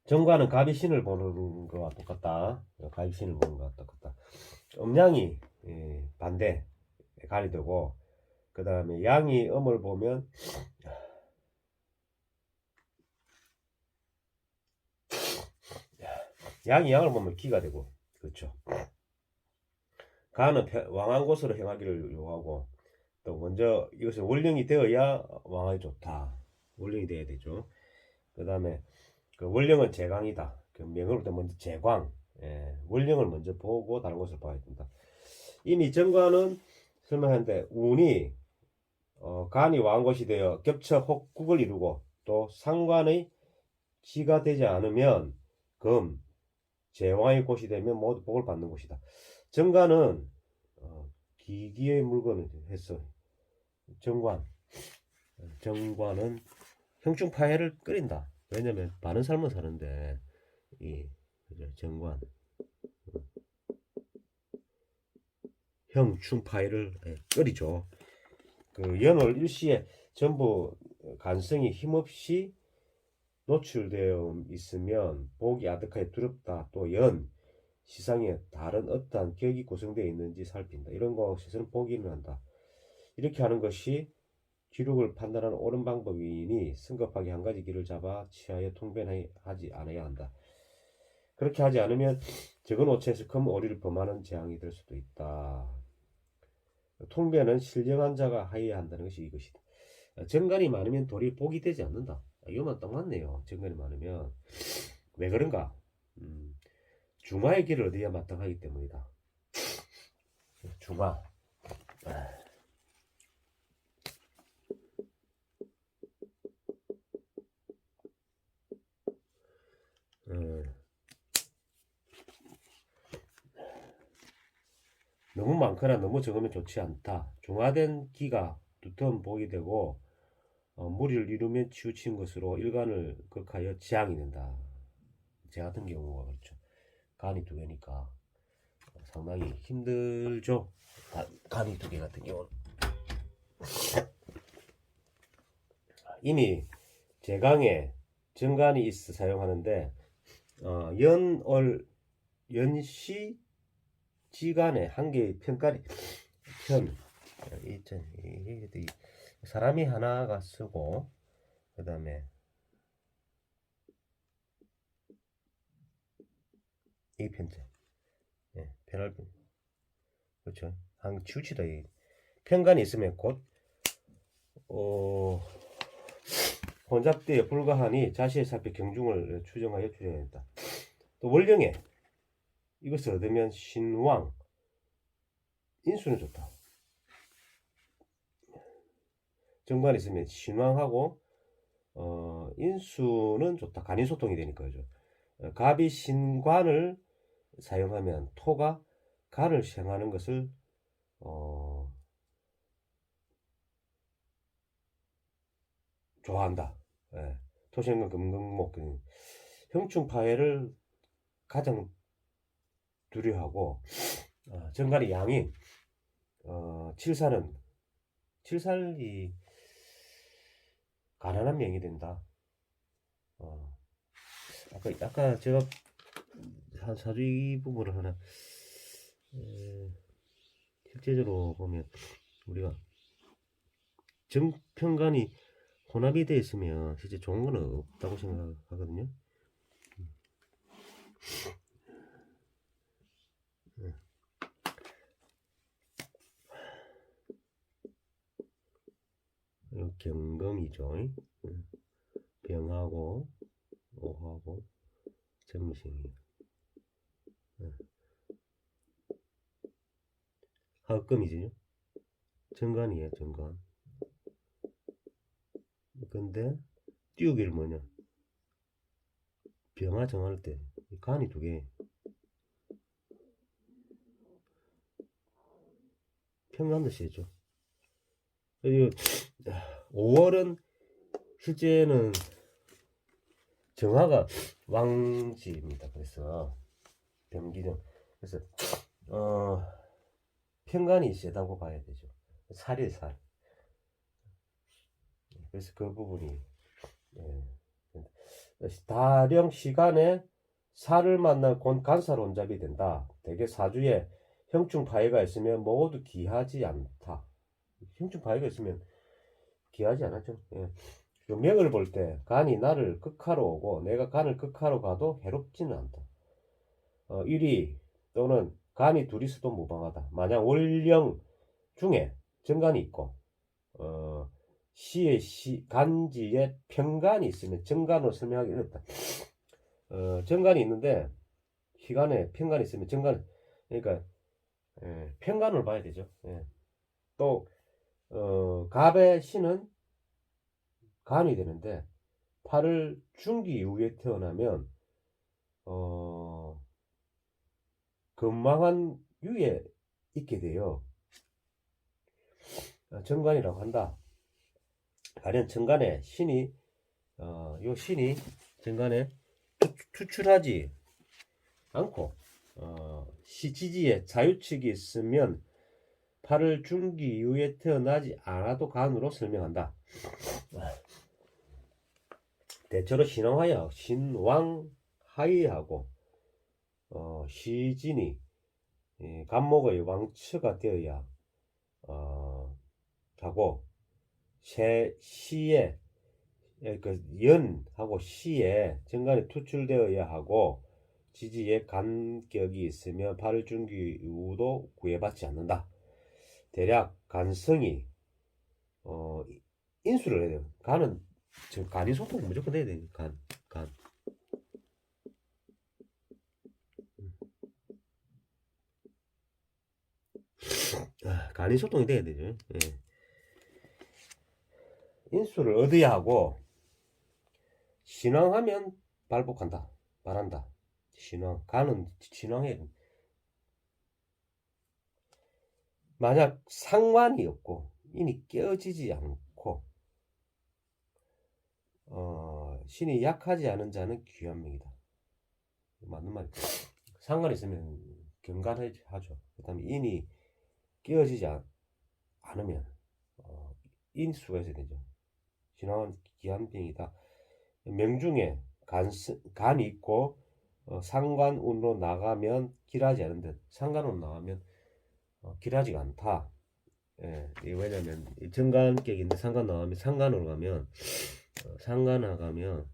정관은 갑이신을 보는 거와 똑같다. 갑이신을 보는 거와 똑같다. 음양이 반대 간이 되고, 그 다음에 양이 음을 보면 양이 양을 보면 기가 되고, 그렇죠. 간은 왕한 곳으로 행하기를 요하고, 또 먼저 이것은 원령이 되어야 왕하기 좋다. 원령이 돼야 되죠. 그 다음에 그 원령은 제광이다. 그 명으로 때 먼저 제광, 원령을 먼저 보고 다른 것을 봐야 된다. 이미 정관은 설명하는데 운이 간이 왕것이 되어 겹쳐 혹국을 이루고 또 상관의 기가 되지 않으면 금, 제왕의 곳이 되면 모두 복을 받는 곳이다. 정관은 기기의 물건을 했어. 정관은 형충파해를 끓인다. 왜냐면 많은 삶을 사는데 이 정관 형충파해를 끓이죠. 그 연월 일시에 전부 간성이 힘없이 노출되어 있으면 복이 아득하게 두렵다. 또 시상에 다른 어떠한 격이 구성되어 있는지 살핀다. 이런 것에서는 복이 일어난다. 이렇게 하는 것이 기록을 판단하는 옳은 방법이니 성급하게 한 가지 길을 잡아 취하여 통변하지 않아야 한다. 그렇게 하지 않으면 적은 오체에서 큰 오리를 범하는 재앙이 될 수도 있다. 통변은 신령한 자가 하여야 한다는 것이 이것이다. 정관이 많으면 도리 복이 되지 않는다. 이거만 딱 맞네요. 정관이 많으면. 왜 그런가? 중화의 길을 얻어야 마땅하기 때문이다. 중화. 너무 많거나 너무 적으면 좋지 않다. 중화된 기가 두터운 복이 되고 무리를 이루면 치우친 것으로 일간을 극하여 재앙이 된다. 제 같은 경우가 그렇죠. 간이 두 개니까 상당히 힘들죠. 간이 두 개 같은 경우는. 이미 제강에 정간이 있어 사용하는데 연월 연시 지간에 한 개의 편깔이 사람이 하나가 쓰고 그 다음에 이 편제 편할 그렇죠. 한 치우치다. 이 편간이 있으면 곧 혼잡되어 불가하니 자시에 살펴 경중을 추정하여 추려야 한다. 또 월령에 이것을 얻으면 신왕 인수는 좋다. 정관이 있으면 신왕하고 인수는 좋다. 간인소통이 되니까 그죠. 갑이 신관을 사용하면 토가 간을 시행하는 것을 좋아한다. 토생과 금금목 형충파해를 가장 두려워하고 정관이 양인 칠살이 가난한 명이 된다. 아까 제가 한 사주 이 부분을 하나 실제적으로 보면 우리가 정편관이 혼합이 되어 있으면 실제 좋은 건 없다고 생각하거든요. 경금이죠. 병하고 오하고 정신이 합금이지. 정관이에요. 정관. 근데 띄우기를 뭐냐? 병화 정할 때 간이 두 개. 평간도 세죠. 5월은 실제는 정화가 왕지입니다. 그래서 병기정. 그래서 편간이 세다고 봐야 되죠. 살이 살. 그래서 그 부분이 다령 시간에 사를 만난 간살혼잡이 된다. 대개 사주에 형충 파해가 있으면 모두 기하지 않다. 형충 파해가 있으면 기하지 않았죠. 예. 명을 볼 때 간이 나를 극하로 오고 내가 간을 극하로 가도 해롭지는 않다. 일이 또는 간이 둘이서도 무방하다. 만약 월령 중에 정간이 있고 시에 간지에 편간이 있으면 정간으로 설명하기 어렵다. 정간이 있는데 시간에 편간이 있으면 정간, 그러니까 편간을 봐야 되죠. 예. 또 갑의 신은 간이 되는데 8월 중기 이후에 태어나면 건망한 유에 있게 돼요. 정관이라고 한다. 가령 정관에 신이 요 신이 정관에 투출하지 않고 지지에 자유축이 있으면 8월 중기 이후에 태어나지 않아도 간으로 설명한다. 대체로 신왕하여 신왕하이하고 시진이 간목의 왕처가 되어야 하고 시에 그 연하고 시에 정간에 투출되어야 하고 지지에 간격이 있으면 8월 중기 이후도 구애받지 않는다. 대략 간성이 인수를 해야 돼요. 간은 지금 간이 소통 무조건 해야 돼요. 간. 간이 소통이 돼야 되죠. 예. 인수를 얻어야 하고 신왕하면 발복한다. 말한다. 신왕. 간은 신왕해. 만약 상관이 없고 인이 깨어지지 않고 신이 약하지 않은 자는 귀한 명이다. 맞는 말이야. 상관이 있으면 경간하죠. 그 다음에 인이 깨어지지 않으면 인수가 있어야 되죠. 신왕은 귀한 병이다. 명중에 간이 있고 상관운으로 나가면 길하지 않은 듯. 상관운으로 나가면 길하지가 않다. 예, 왜냐면 정관격인데 상관 나가면 상관으로 가면 상관 나가면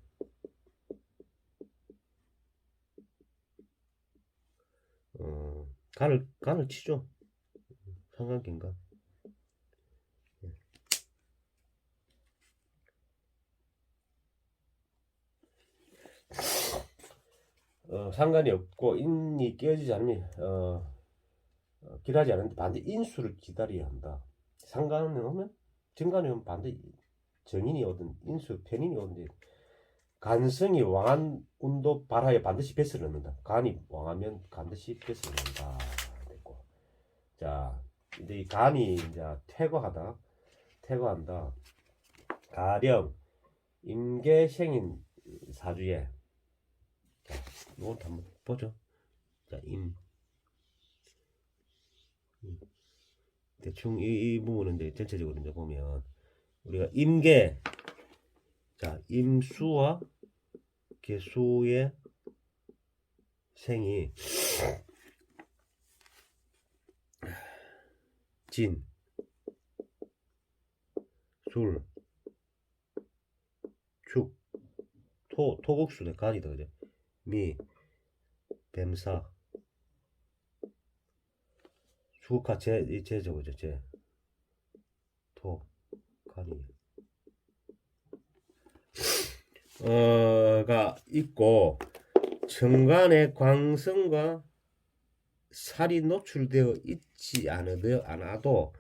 간을 치죠. 상관경관. 상관이 없고 인이 깨어지지 않으면 길하지 않은데 반드시 인수를 기다려야 한다. 상관을 오면 정관이 오면 반드시 정인이 오든 인수 편인이 오든 간성이 왕한 운도 발하에 반드시 뱃을 넣는다. 간이 왕하면 반드시 뱃을 넣는다. 됐고. 자, 이제 이 간이 이제 퇴거한다. 가령 임계생인 사주에 자, 이건 한번 보죠. 자, 대충 이 부분은 이제 전체적으로 이제 보면 우리가 임계, 자, 임수와 계수의 생이 진, 술, 축, 토국수네 간이다 그죠? 미, 뱀사, 수국화 제죠 그죠? 간이 가 있고 정관의 광성과 살이 노출되어 있지 않아도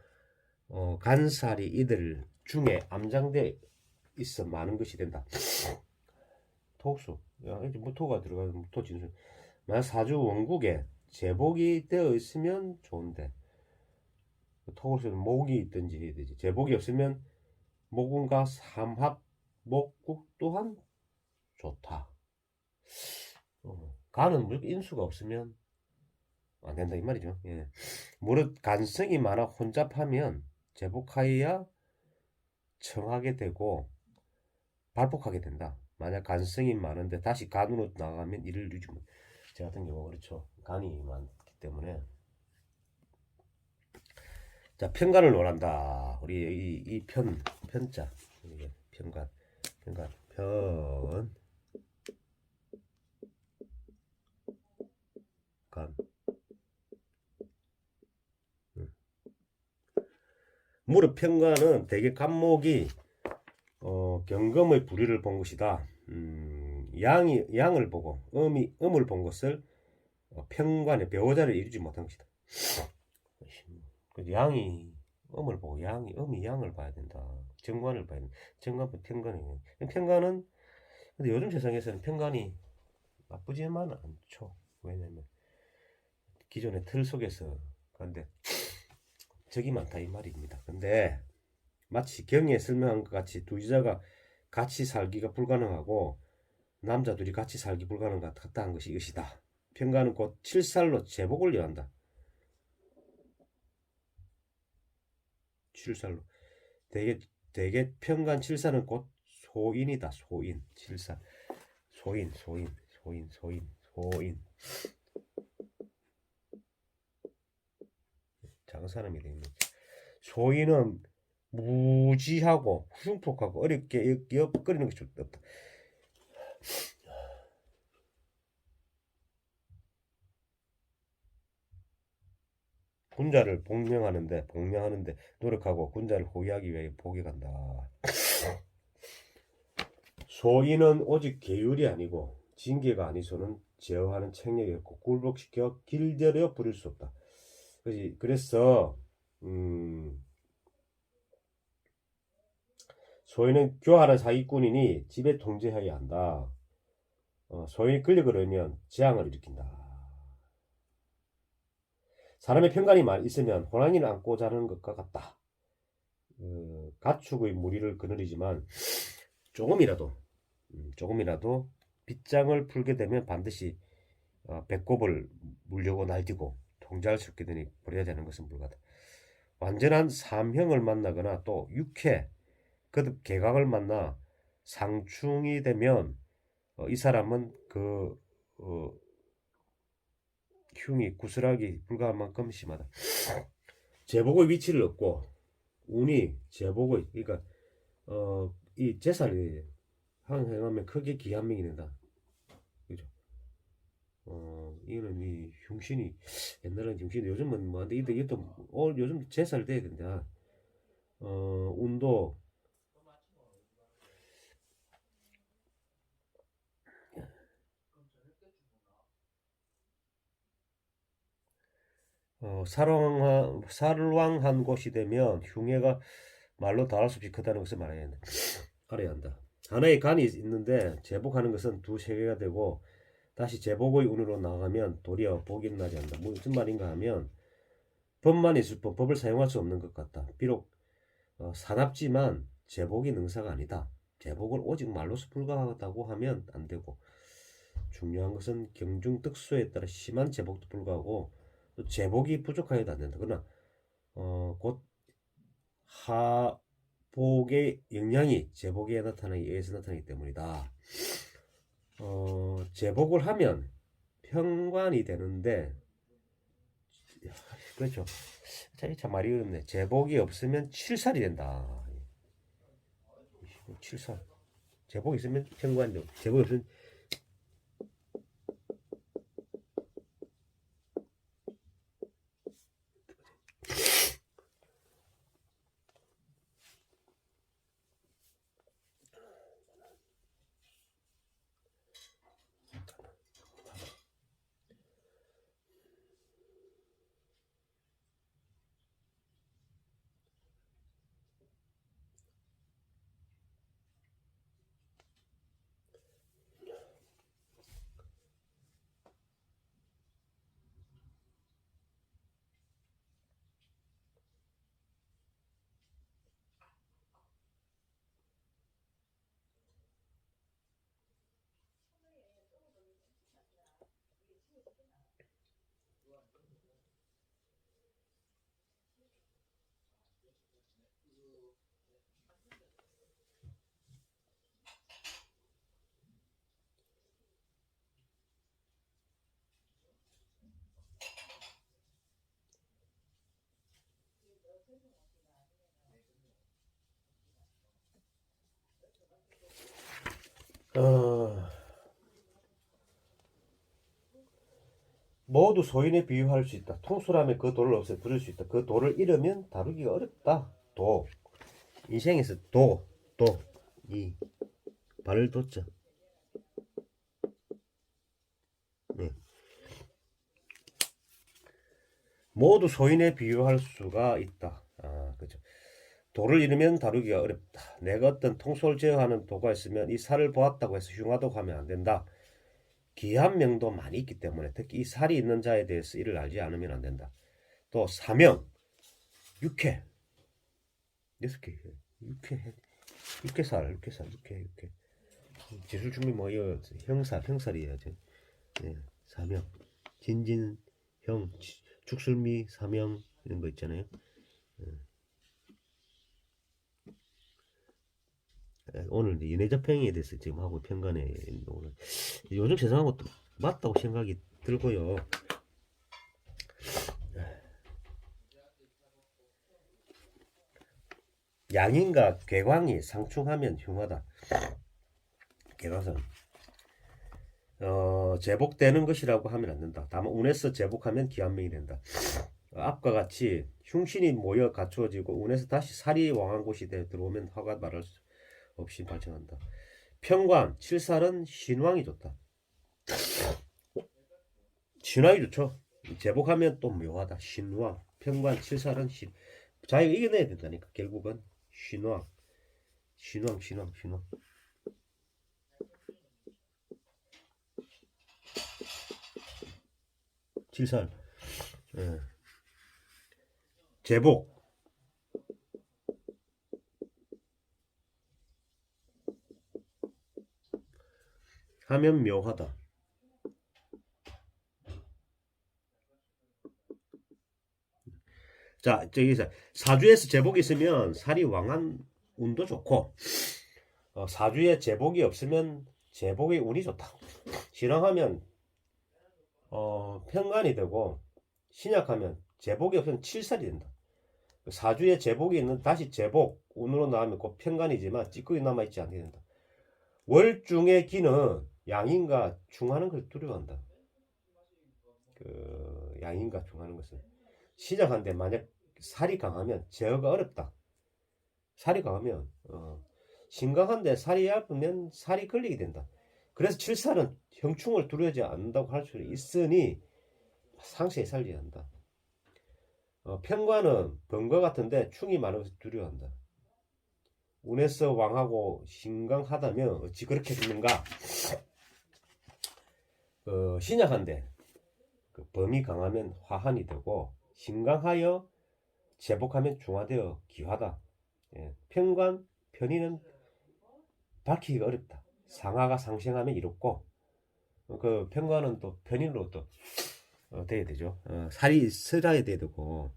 간살이 이들 중에 암장되어 있어 많은 것이 된다. 토수, 이제 무토가 들어가면 무토 진술. 만약 사주 원국에 제복이 되어 있으면 좋은데 토수는 목이 있든지 해야 되지. 제복이 없으면 목운과 삼합 목국 또한 좋다. 간은 무조건 인수가 없으면 안 된다 이 말이죠. 예. 무릇 간성이 많아 혼잡하면 제복하여야 청하게 되고 발복하게 된다. 만약 간성이 많은데 다시 간으로 나가면 이를 유지 못. 저 같은 경우 그렇죠. 간이 많기 때문에. 자, 편간을 논한다. 우리 이 편자 이게 편간 간. 무릎 편간은 대개 간목이 경금의 불의를 본 것이다. 양을 보고 음을 본 것을 편관의 배우자를 이루지 못한 것이다. 양이 음을 보고 음이 양을 봐야 된다. 정관을 봐야 된다. 정관은 편관이. 편관은 근데 요즘 세상에서는 편관이 나쁘지만은 않죠. 왜냐면 기존의 틀 속에서 근데 적이 많다 이 말입니다. 근데 마치 경에 설명한 것 같이 두 여자가 같이 살기가 불가능하고 남자 둘이 같이 살기 불가능한 같다 한 것이 이것이다. 편관은 곧 칠살로 제복을 여한다. 칠살로 대개 편관 칠살은 곧 소인이다. 소인 칠살 소인 작은 사람이 되는 거죠. 소인은 무지하고 흉폭하고 어렵게 엮거리는 것이 없다. 군자를 복명하는데 노력하고 군자를 호위하기 위해 복역한다. 소인은 오직 계율이 아니고 징계가 아니서는 제어하는 책략이 없고 굴복시켜 길들여 부릴 수 없다. 그래서 소인은 교활한 사기꾼이니 집에 통제해야 한다. 소인이 권력을 얻으면 재앙을 일으킨다. 사람의 편간이 있으면 호랑이를 안고 자는 것과 같다. 가축의 무리를 거느리지만 조금이라도 빗장을 풀게 되면 반드시 배꼽을 물려고 날뛰고 통제할 수 없게 되니 버려야 되는 것은 불가다. 완전한 삼형을 만나거나 또 육회 거듭 개각을 만나 상충이 되면 이 사람은 그 흉이 구슬하기 불가할 만큼 심하다. 제복의 위치를 얻고 운이 제복의 그러니까 이 제살이 항행하면 크게 기한명이 된다. 그죠? 이거는 이 흉신이 옛날에는 흉신이 요즘은 뭐한데 이것도 요즘 제살 돼야 된다. 운도 살왕한 곳이 되면 흉해가 말로 다할 수 없이 크다는 것을 알아야 한다. 하나의 간이 있는데 제복하는 것은 두세 개가 되고 다시 제복의 운으로 나가면 도리어 복이 나지 않는다. 무슨 말인가 하면 법만 있을 뿐 법을 사용할 수 없는 것 같다. 비록 사납지만 제복이 능사가 아니다. 제복을 오직 말로서 불가하다고 하면 안 되고 중요한 것은 경중득수에 따라 심한 제복도 불구하고 또 제복이 부족하여도 안 된다. 그러나 곧 하복의 영향이 제복에 나타나기 의해서 나타나기 때문이다. 제복을 하면 평관이 되는데 그렇죠. 참 말이 어렵네. 제복이 없으면 칠살이 된다. 칠살. 제복 있으면 평관이죠. 제복 없으면 어, 모두 소인에 비유할 수 있다. 통솔하면 그 도를 없애 부릴 수 있다. 그 도를 잃으면 다루기가 어렵다. 도. 인생에서 도, 도. 이 발을 뒀죠. 네. 모두 소인에 비유할 수가 있다. 아, 그죠. 도를 잃으면 다루기가 어렵다. 내가 어떤 통솔 제어하는 도가 있으면 이 살을 보았다고 해서 흉하다고 하면 안 된다. 기한 명도 많이 있기 때문에 특히 이 살이 있는 자에 대해서 이를 알지 않으면 안 된다. 또 사명, 육회, 6개, 육회살, 육회. 기술 준비 뭐 이거 형살이야죠. 예, 사명, 진진, 형, 죽술미, 사명 이런 거 있잖아요. 오늘 연애자평에 대해서 지금 하고 평가네. 오늘 요즘 세상하고 것도 맞다고 생각이 들고요. 양인과 괴광이 상충하면 흉하다. 괴광선 제복되는 것이라고 하면 안 된다. 다만 운에서 제복하면 기한명이 된다. 앞과 같이 흉신이 모여 갖추어지고 운에서 다시 살이 왕한 곳이 들어오면 화가 말할 수 없이 발생한다. 평관, 칠살은 신왕이 좋다. 신왕이 좋죠. 제복하면 또 묘하다. 신왕, 평관, 칠살은 자기가 이겨내야 된다니까. 결국은 신왕. 칠살. 예. 제복. 하면 묘하다. 자, 저기서 사주에서 제복이 있으면 살이 왕한 운도 좋고, 사주에 제복이 없으면 제복의 운이 좋다. 신앙하면 편관이 되고, 신약하면 제복이 없으면 칠살이 된다. 사주에 제복이 있는 다시 제복 운으로 나오면 곧 편관이지만 찌꺼기 남아있지 않게 된다. 월중의 기는 양인과 중하는 걸 두려워한다. 그 양인과 중하는 것은 시작한데 만약 살이 강하면 제어가 어렵다. 살이 강하면 신강한데 살이 얇으면 살이 걸리게 된다. 그래서 칠살은 형충을 두려워하지 않는다고 할 수 있으니 상세히 살려야 한다. 편관은 번과 같은데 충이 많은 것을 두려워한다. 운에서 왕하고 신강하다면 어찌 그렇게 됐는가? 신약한데 그 범이 강하면 화한이 되고 신강하여 제복하면 중화되어 기화다. 예, 편관, 편의는 밝히기가 어렵다. 상하가 상생하면 이롭고 그 편관은 또 편인으로 또 돼야 되죠. 살이 슬어야 되고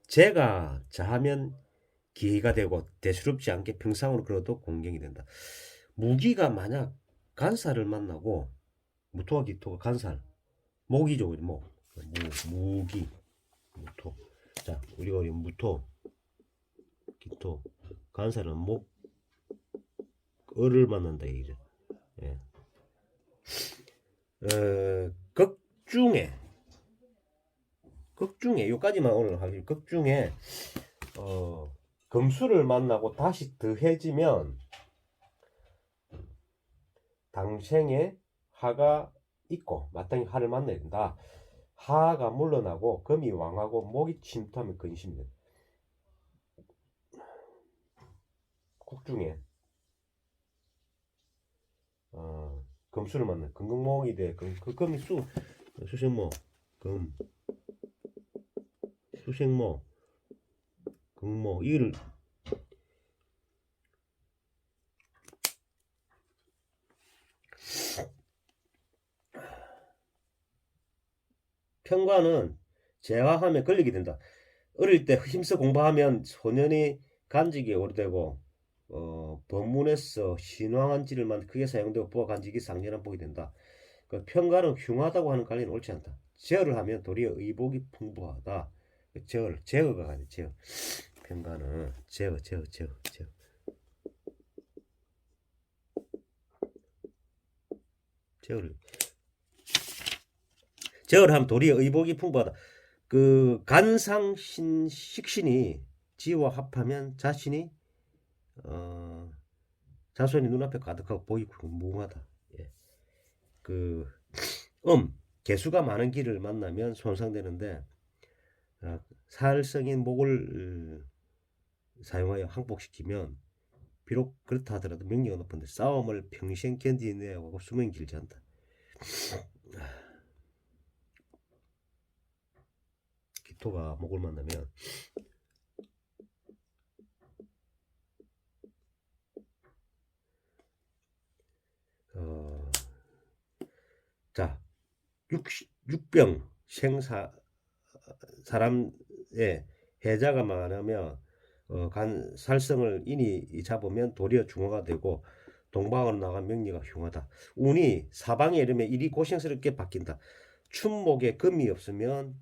재가 자하면 기회가 되고 대수롭지 않게 평상으로 끌어도 공경이 된다. 무기가 만약 간살을 만나고 무토와 기토가 간살 목이죠. 목 무기 무토. 자 우리가 무토 기토 간살은 목 을을 만난다 이죠. 예. 극중에 요까지만 오늘 하기. 극중에 금수를 만나고 다시 더해지면 당생에 하가 있고 마땅히 하를 만나야 된다. 하가 물러나고 금이 왕하고 목이 침투하면 근심이 된다. 국중에 금수를 만나 금금목이 돼. 그 금이 수생목 금 수생목 금목 이를 편관은 재화하면 걸리게 된다. 어릴 때 힘써 공부하면 소년이 간직이 오래되고 법문에서 신왕한지를 만 크게 사용되고 부하 간직이 상렬한 복이 된다. 그 편관은 흉하다고 하는 관리는 옳지 않다. 제어를 하면 도리어 의복이 풍부하다. 제어가 아니야. 제어. 편관은 제어. 제월하면 도리어 의복이 풍부하다. 그 간상신 식신이 지와 합하면 자신이 자손이 눈앞에 가득하고 보이고 무궁하다. 예. 그 개수가 많은 길을 만나면 손상되는데 사흘성인 목을 사용하여 항복시키면 비록 그렇다 하더라도 명령은 높은데 싸움을 평생 견디내야 하고 수명이 길지 않다. 기토가 목을 만나면 자, 육병 사람의 해자가 많으면 간 살성을 인이 잡으면 도리어 중화가 되고 동방으로 나간 명리가 흉하다. 운이 사방에 이르면 일이 고생스럽게 바뀐다. 춘목에 금이 없으면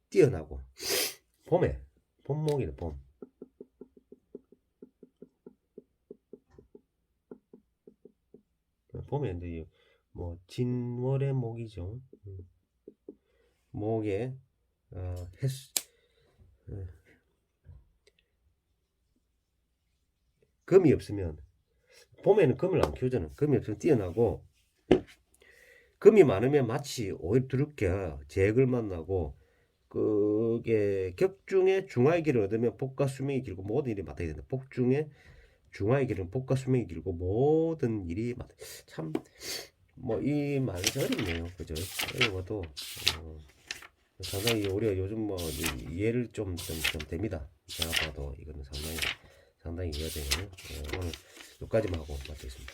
뛰어나고 봄에 봄목이네 봄. 봄에 이제 뭐 진월의 목이죠. 목에 금이 없으면 봄에는 금을 안 키우잖아. 금이 없으면 뛰어나고 금이 많으면 마치 오히려 두렵게 재액을 만나고 그게 격중에 중화의 길을 얻으면 복과 수명이 길고 모든 일이 맡아야 된다. 복중에 중화의 길은 복과 수명이 길고 모든 일이 맡아. 참 뭐 이 말이 어렵네요. 그죠? 어려워도 상당히 우리가 요즘 뭐 이해를 좀 됩니다. 제가 봐도 이거는 상당히 이해가 되네요. 오늘 여기까지만 하고 마치겠습니다.